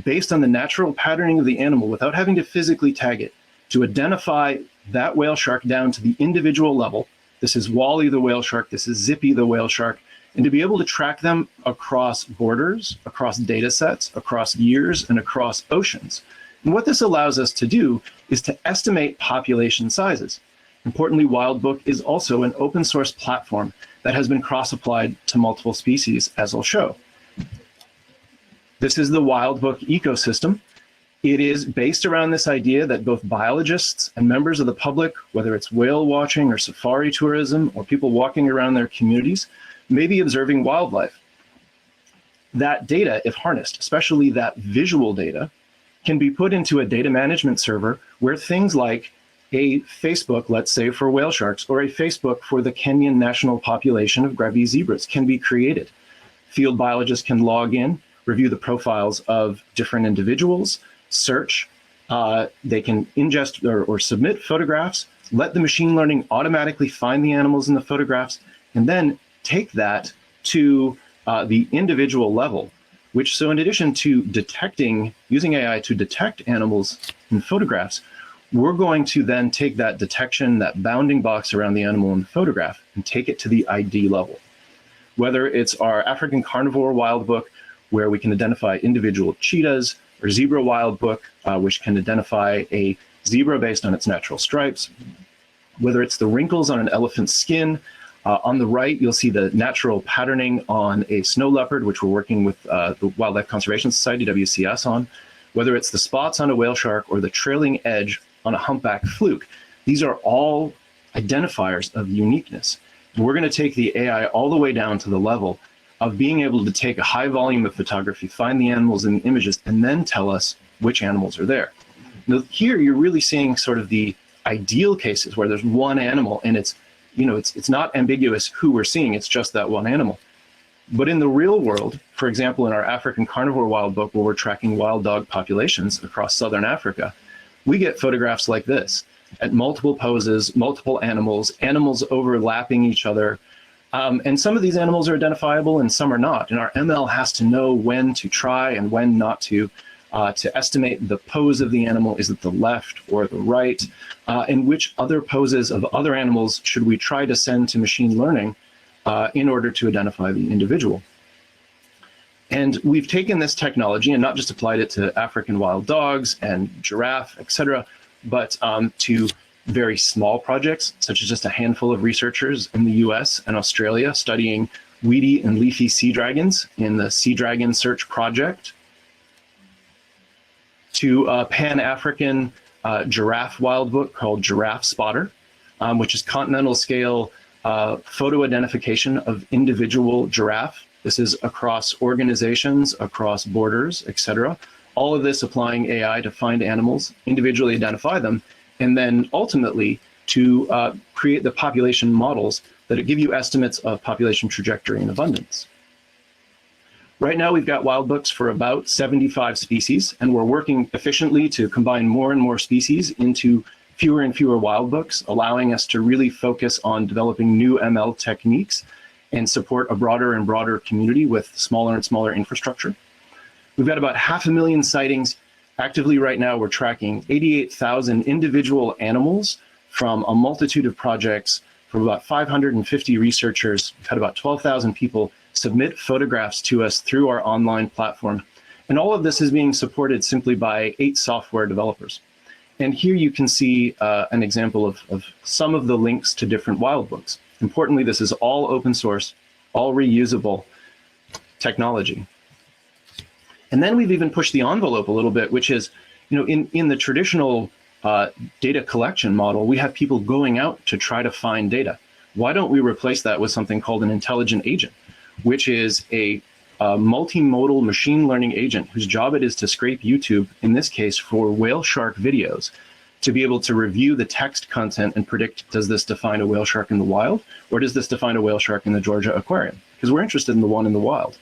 based on the natural patterning of the animal without having to physically tag it, to identify that whale shark down to the individual level. This is Wally the whale shark, this is Zippy the whale shark, and to be able to track them across borders, across data sets, across years, and across oceans. And what this allows us to do is to estimate population sizes. Importantly, Wildbook is also an open source platform that has been cross-applied to multiple species, as I'll show. This is the Wildbook ecosystem. It is based around this idea that both biologists and members of the public, whether it's whale watching or safari tourism or people walking around their communities, may be observing wildlife. That data, if harnessed, especially that visual data, can be put into a data management server where things like a Facebook, let's say, for whale sharks, or a Facebook for the Kenyan national population of Grevy's zebras can be created. Field biologists can log in, review the profiles of different individuals, search, they can ingest or submit photographs, let the machine learning automatically find the animals in the photographs, and then take that to the individual level which, so in addition to using AI to detect animals in photographs, we're going to then take that detection, that bounding box around the animal in the photograph, and take it to the ID level. Whether it's our African carnivore wild book, where we can identify individual cheetahs, or zebra wild book, which can identify a zebra based on its natural stripes, whether it's the wrinkles on an elephant's skin. On the right, you'll see the natural patterning on a snow leopard, which we're working with the Wildlife Conservation Society, WCS, on, whether it's the spots on a whale shark or the trailing edge on a humpback fluke. These are all identifiers of uniqueness. And we're going to take the AI all the way down to the level of being able to take a high volume of photography, find the animals in the images, and then tell us which animals are there. Now, here you're really seeing sort of the ideal cases where there's one animal and it's not ambiguous who we're seeing, it's just that one animal. But in the real world, for example, in our African carnivore wild book, where we're tracking wild dog populations across southern Africa, we get photographs like this at multiple poses, multiple animals overlapping each other. And some of these animals are identifiable and some are not. And our ML has to know when to try and when not to estimate the pose of the animal. Is it the left or the right? And which other poses of other animals should we try to send to machine learning in order to identify the individual? And we've taken this technology and not just applied it to African wild dogs and giraffe, et cetera, but to very small projects, such as just a handful of researchers in the US and Australia studying weedy and leafy sea dragons in the Sea Dragon Search Project, to a Pan-African giraffe wild book called Giraffe Spotter, which is continental scale photo identification of individual giraffe. This is across organizations, across borders, et cetera. All of this applying AI to find animals, individually identify them, and then ultimately to create the population models that give you estimates of population trajectory and abundance. Right now, we've got wild books for about 75 species, and we're working efficiently to combine more and more species into fewer and fewer wild books, allowing us to really focus on developing new ML techniques and support a broader and broader community with smaller and smaller infrastructure. We've got about 500,000 sightings. Actively right now, we're tracking 88,000 individual animals from a multitude of projects from about 550 researchers. We've had about 12,000 people submit photographs to us through our online platform. And all of this is being supported simply by 8 software developers. And here you can see an example of some of the links to different wild books. Importantly, this is all open source, all reusable technology. And then we've even pushed the envelope a little bit, which is, in the traditional data collection model, we have people going out to try to find data. Why don't we replace that with something called an intelligent agent, which is a multimodal machine learning agent whose job it is to scrape YouTube, in this case for whale shark videos, to be able to review the text content and predict, does this define a whale shark in the wild, or does this define a whale shark in the Georgia aquarium? Because we're interested in the one in the wild.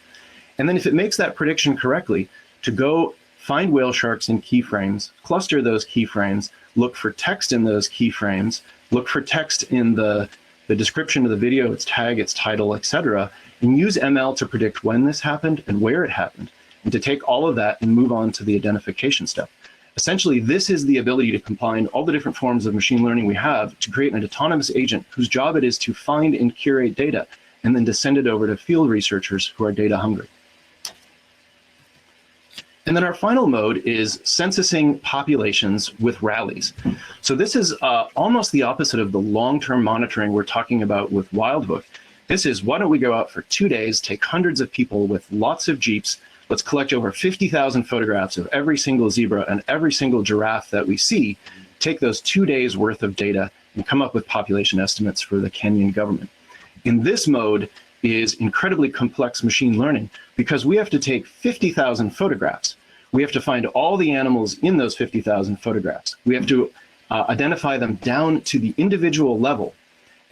And then if it makes that prediction correctly, to go find whale sharks in keyframes, cluster those keyframes, look for text in those keyframes, look for text in the description of the video, its tag, its title, etc., and use ML to predict when this happened and where it happened, and to take all of that and move on to the identification step. Essentially, this is the ability to combine all the different forms of machine learning we have to create an autonomous agent whose job it is to find and curate data, and then to send it over to field researchers who are data hungry. And then our final mode is censusing populations with rallies. So this is almost the opposite of the long-term monitoring we're talking about with Wildbook. This is, why don't we go out for 2 days, take hundreds of people with lots of Jeeps, let's collect over 50,000 photographs of every single zebra and every single giraffe that we see, take those 2 days worth of data and come up with population estimates for the Kenyan government. In this mode is incredibly complex machine learning because we have to take 50,000 photographs. We have to find all the animals in those 50,000 photographs. We have to identify them down to the individual level.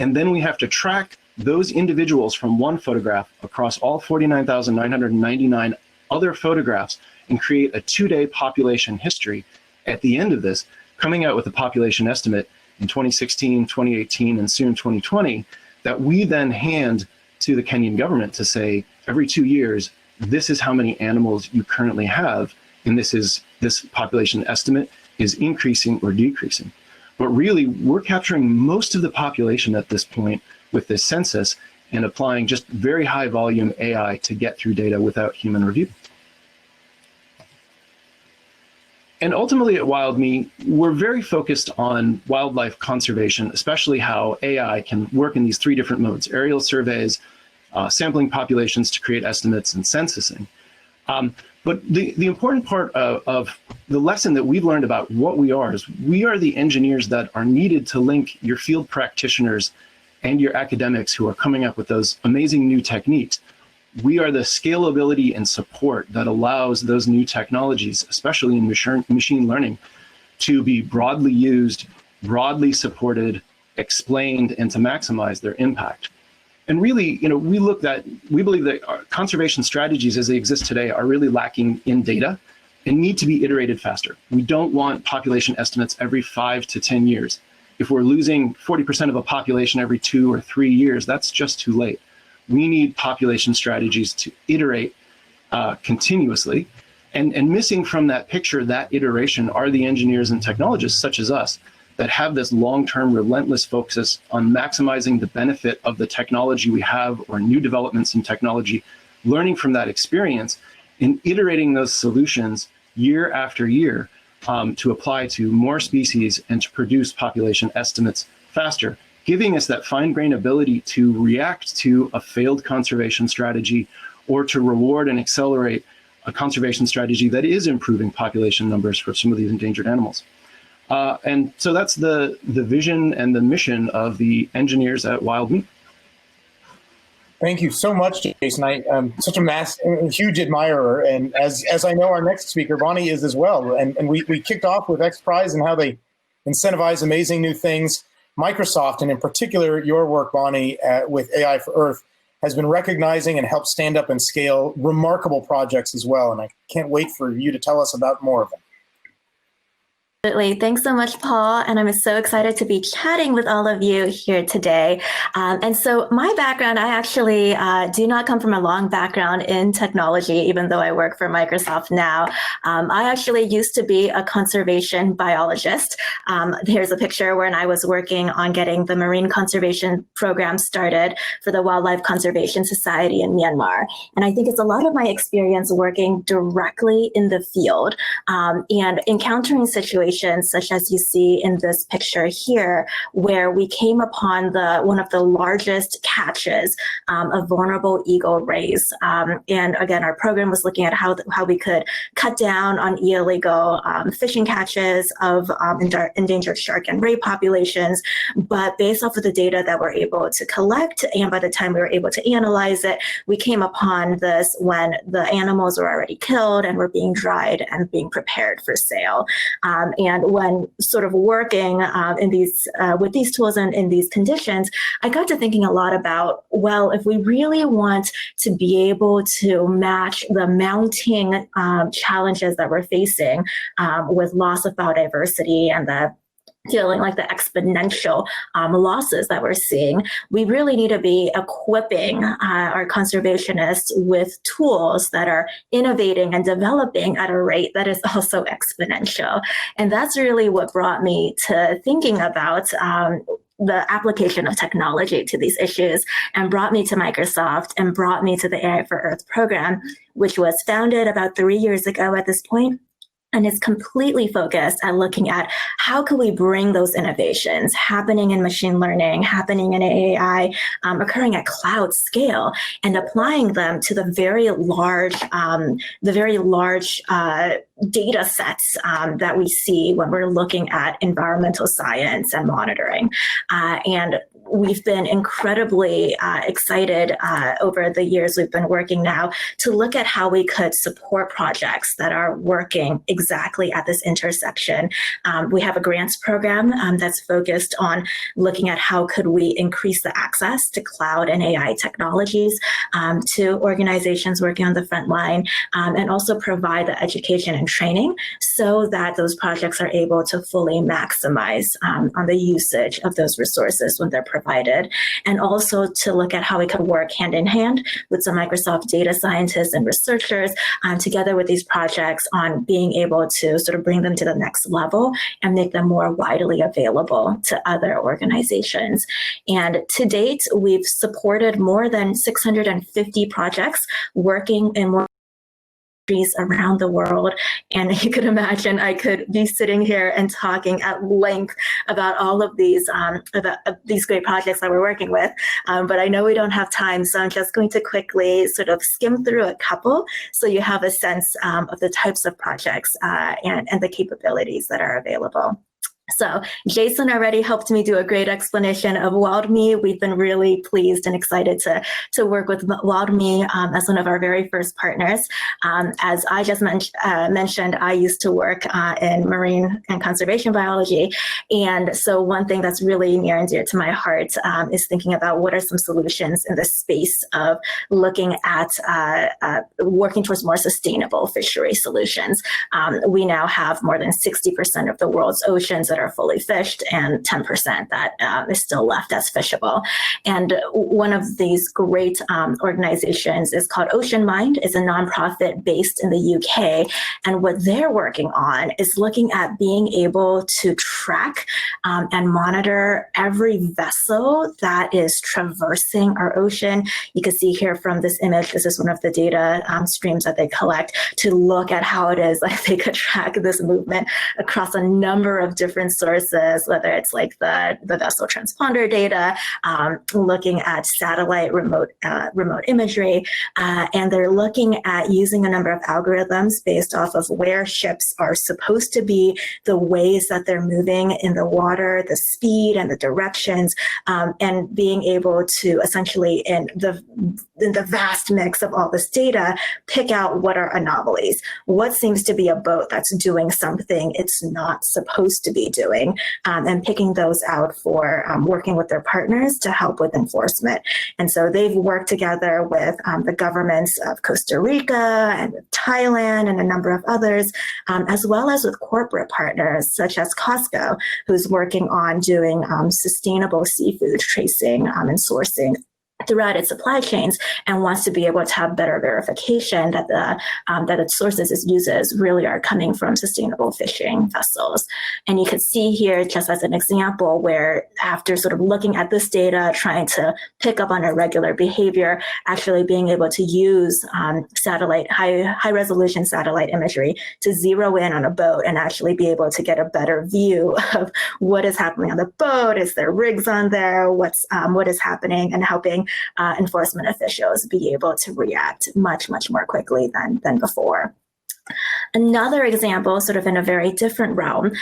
And then we have to track those individuals from one photograph across all 49,999 other photographs and create a 2-day population history at the end of this, coming out with a population estimate in 2016, 2018, and soon 2020 that we then hand to the Kenyan government to say, every 2 years, this is how many animals you currently have, and this population estimate is increasing or decreasing. But really, we're capturing most of the population at this point with this census and applying just very high volume AI to get through data without human review. And ultimately at WildMe, we're very focused on wildlife conservation, especially how AI can work in these three different modes: aerial surveys, sampling populations to create estimates, and censusing. But the important part of the lesson that we've learned about what we are is we are the engineers that are needed to link your field practitioners and your academics who are coming up with those amazing new techniques. We are the scalability and support that allows those new technologies, especially in machine learning, to be broadly used, broadly supported, explained, and to maximize their impact. And really, we believe that our conservation strategies as they exist today are really lacking in data and need to be iterated faster. We don't want population estimates every 5 to 10 years. If we're losing 40% of a population every 2 or 3 years, that's just too late. We need population strategies to iterate continuously. And missing from that picture, that iteration, are the engineers and technologists such as us that have this long-term relentless focus on maximizing the benefit of the technology we have or new developments in technology, learning from that experience and iterating those solutions year after year to apply to more species and to produce population estimates faster, giving us that fine-grained ability to react to a failed conservation strategy or to reward and accelerate a conservation strategy that is improving population numbers for some of these endangered animals. And so that's the vision and the mission of the engineers at WildMe. Thank you so much, Jason. I'm such a huge admirer, and as I know our next speaker, Bonnie, is as well. And we kicked off with X Prize and how they incentivize amazing new things. Microsoft, and in particular your work, Bonnie, with AI for Earth, has been recognizing and helped stand up and scale remarkable projects as well. And I can't wait for you to tell us about more of them. Absolutely. Thanks so much, Paul. And I'm so excited to be chatting with all of you here today. And so my background, I actually do not come from a long background in technology, even though I work for Microsoft now. I actually used to be a conservation biologist. Here's a picture when I was working on getting the marine conservation program started for the Wildlife Conservation Society in Myanmar. And I think it's a lot of my experience working directly in the field and encountering situations such as you see in this picture here, where we came upon one of the largest catches of vulnerable eagle rays. And again, our program was looking at how we could cut down on illegal fishing catches of endangered shark and ray populations. But based off of the data that we're able to collect, and by the time we were able to analyze it, we came upon this when the animals were already killed and were being dried and being prepared for sale. And when sort of working in these with these tools and in these conditions, I got to thinking a lot about, well, if we really want to be able to match the mounting challenges that we're facing with loss of biodiversity and the feeling like the exponential losses that we're seeing, we really need to be equipping our conservationists with tools that are innovating and developing at a rate that is also exponential. And that's really what brought me to thinking about the application of technology to these issues, and brought me to Microsoft and brought me to the AI for Earth program, which was founded about 3 years ago at this point. And it's completely focused at looking at how can we bring those innovations happening in machine learning, happening in AI, occurring at cloud scale, and applying them to the very large data sets that we see when we're looking at environmental science and monitoring. And we've been incredibly excited over the years we've been working now to look at how we could support projects that are working exactly at this intersection. We have a grants program that's focused on looking at how could we increase the access to cloud and AI technologies to organizations working on the front line, and also provide the education and training so that those projects are able to fully maximize on the usage of those resources when they're provided provided, and also to look at how we could work hand in hand with some Microsoft data scientists and researchers together with these projects on being able to sort of bring them to the next level and make them more widely available to other organizations. And to date, we've supported more than 650 projects working in more countries around the world. And you could imagine I could be sitting here and talking at length about all of these great projects that we're working with. But I know we don't have time, so I'm just going to quickly sort of skim through a couple so you have a sense of the types of projects and the capabilities that are available. So Jason already helped me do a great explanation of WildMe. We've been really pleased and excited to work with WildMe as one of our very first partners. As I just mentioned, I used to work in marine and conservation biology. And so one thing that's really near and dear to my heart is thinking about what are some solutions in the space of looking at working towards more sustainable fishery solutions. We now have more than 60% of the world's oceans that are fully fished and 10% that is still left as fishable. And one of these great organizations is called Ocean Mind. It's a nonprofit based in the UK. And what they're working on is looking at being able to track and monitor every vessel that is traversing our ocean. You can see here from this image, this is one of the data streams that they collect to look at how it is like they could track this movement across a number of different sources, whether it's like the vessel transponder data, looking at satellite remote imagery, and they're looking at using a number of algorithms based off of where ships are supposed to be, the ways that they're moving in the water, the speed and the directions, and being able to essentially in the vast mix of all this data, pick out what are anomalies, what seems to be a boat that's doing something it's not supposed to be doing, and picking those out for working with their partners to help with enforcement. And so they've worked together with the governments of Costa Rica and Thailand and a number of others, as well as with corporate partners such as Costco, who's working on doing sustainable seafood tracing and sourcing throughout its supply chains, and wants to be able to have better verification that that its sources it uses really are coming from sustainable fishing vessels. And you could see here, just as an example, where after sort of looking at this data, trying to pick up on irregular behavior, actually being able to use high resolution satellite imagery to zero in on a boat and actually be able to get a better view of what is happening on the boat. Is there rigs on there? What is happening, and helping enforcement officials be able to react much more quickly than before. Another example, sort of in a very different realm,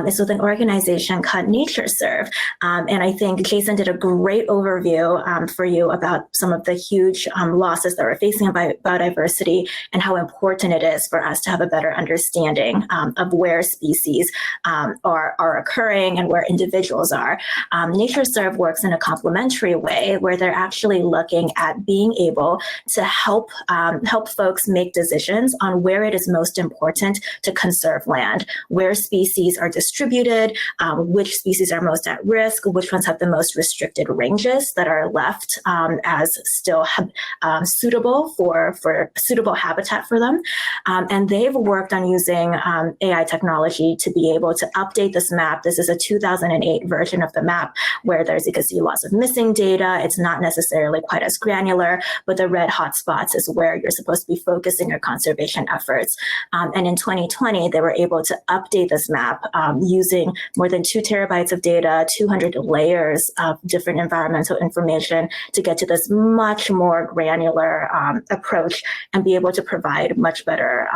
is with an organization called NatureServe. And I think Jason did a great overview for you about some of the huge losses that we're facing by biodiversity and how important it is for us to have a better understanding of where species are occurring and where individuals are. NatureServe works in a complementary way where they're actually looking at being able to help folks make decisions on where it is most important to conserve land, where species are distributed, which species are most at risk, which ones have the most restricted ranges that are left as still suitable for suitable habitat for them. And they've worked on using AI technology to be able to update this map. This is a 2008 version of the map where you can see lots of missing data. It's not necessarily quite as granular, but the red hot spots is where you're supposed to be focusing your conservation efforts. And in 2020, they were able to update this map using more than 2 terabytes of data, 200 layers of different environmental information to get to this much more granular approach and be able to provide much better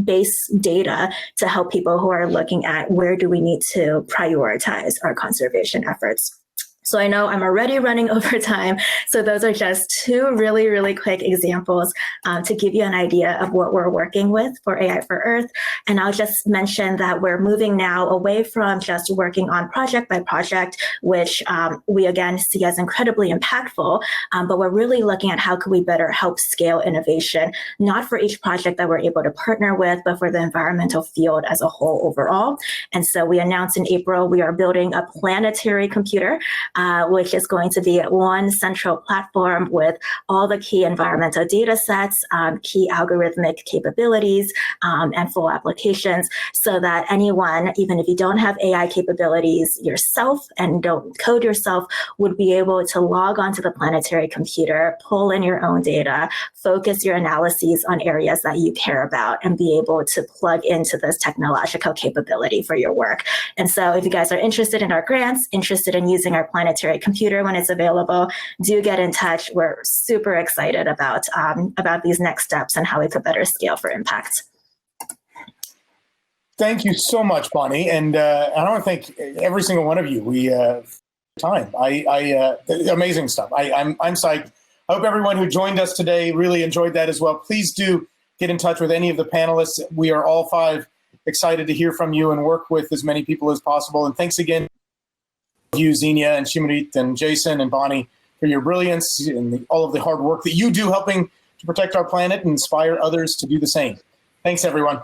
base data to help people who are looking at where do we need to prioritize our conservation efforts. So I know I'm already running over time. So those are just 2 really quick examples to give you an idea of what we're working with for AI for Earth. And I'll just mention that we're moving now away from just working on project by project, which we again see as incredibly impactful, but we're really looking at how can we better help scale innovation, not for each project that we're able to partner with, but for the environmental field as a whole overall. And so we announced in April, we are building a planetary computer which is going to be one central platform with all the key environmental data sets, key algorithmic capabilities, and full applications, so that anyone, even if you don't have AI capabilities yourself and don't code yourself, would be able to log onto the planetary computer, pull in your own data, focus your analyses on areas that you care about, and be able to plug into this technological capability for your work. And so if you guys are interested in our grants, interested in using our planetary computer when it's available, do get in touch. We're super excited about these next steps and how we could better scale for impact. Thank you so much, Bonnie. And I want to thank every single one of you. Time. Amazing stuff. I'm psyched. I hope everyone who joined us today really enjoyed that as well. Please do get in touch with any of the panelists. We are all five excited to hear from you and work with as many people as possible. And thanks again to you, Xenia and Shimrit and Jason and Bonnie, for your brilliance and all of the hard work that you do helping to protect our planet and inspire others to do the same. Thanks, everyone.